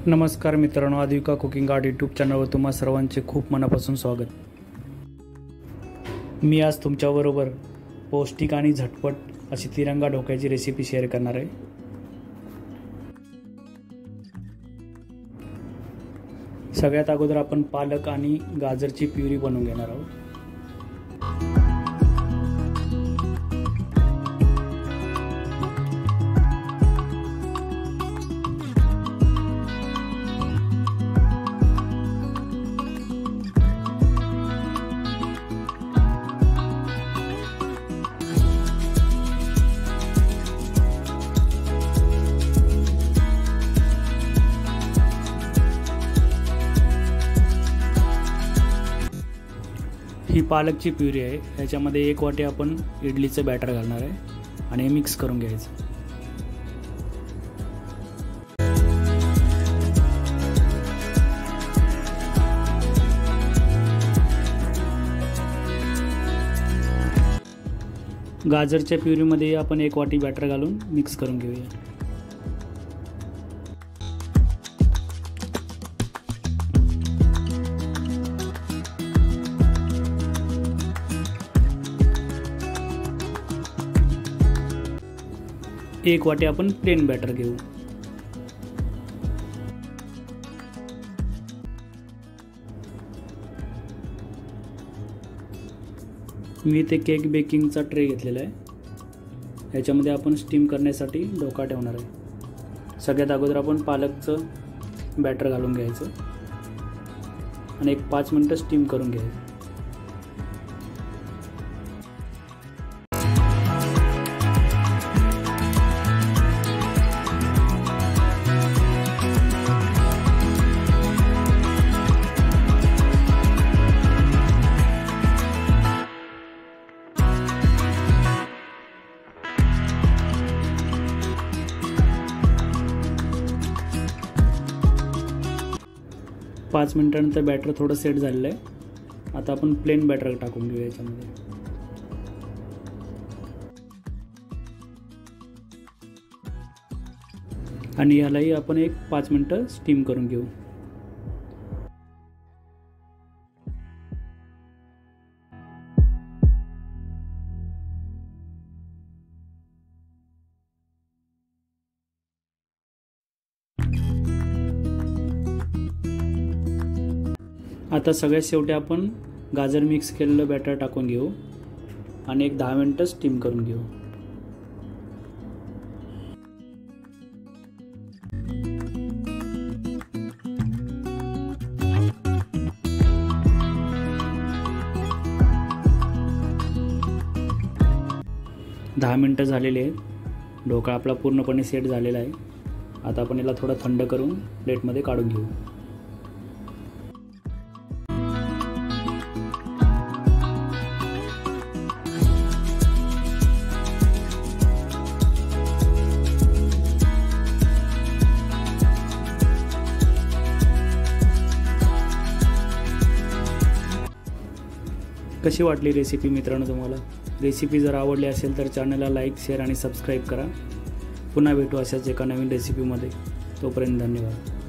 नमस्कार मित्रांनो, आद्विका cooking art YouTube चॅनलवर तुम्हा सर्वांचे खूप मनापासून स्वागत। मी आज तुमच्याबरोबर पौष्टिक आणि झटपट अशी तिरंगा ढोकळ्याची रेसिपी शेअर करणार आहे। सगळ्यात अगोदर आपण पालक आणि गाजरची प्युरी बनवून घेणार आहोत। ही पालकची प्युरी आहे। याच्यामध्ये 1 वाटी आपण इडलीचं बॅटर घालणार आहे आणि मिक्स करून घ्यायचं। गाजरच्या प्युरीमध्ये आपण 1 वाटी बॅटर घालून मिक्स करून घेऊया। एक वाटी आपण प्लेन बॅटर घेऊ। मी इथे केक बेकिंगचा ट्रे घेतलेला आहे। याच्यामध्ये आपण स्टीम करण्यासाठी ढोकळा ठेवणार आहे। सगळ्यात अगोदर आपण पालकचं बॅटर घालून घ्यायचं आणि 5 मिनिटं स्टीम करून घ्यायचं। 5 मिनिटांनंतर बॅटर थोडं सेट झालेलं आहे। आता आपण प्लेन बॅटर टाकून घेऊया याच्यामध्ये। आणि यालाही आपण 5 मिनिटं स्टीम करून घेऊ। आता सगळ्यात शेवटी आपण गाजर मिक्स केलेलं बॅटर टाकून घेऊ आणि 10 मिनिटं स्टीम करून घेऊ। दहा मिनिटं झालेली आहेत। ढोकळा आपला पूर्णपणे सेट झालेला आहे। आता आपण याला थोडं थंड करून प्लेटमध्ये काढून घेऊ। कशी वाटली रेसिपी मित्रांनो तुम्हाला? रेसिपी जर आवडली असेल तर चॅनलला लाईक, शेअर आणि सबस्क्राईब करा। पुन्हा भेटू अशाच एका नवीन रेसिपीमध्ये। तोपर्यंत धन्यवाद।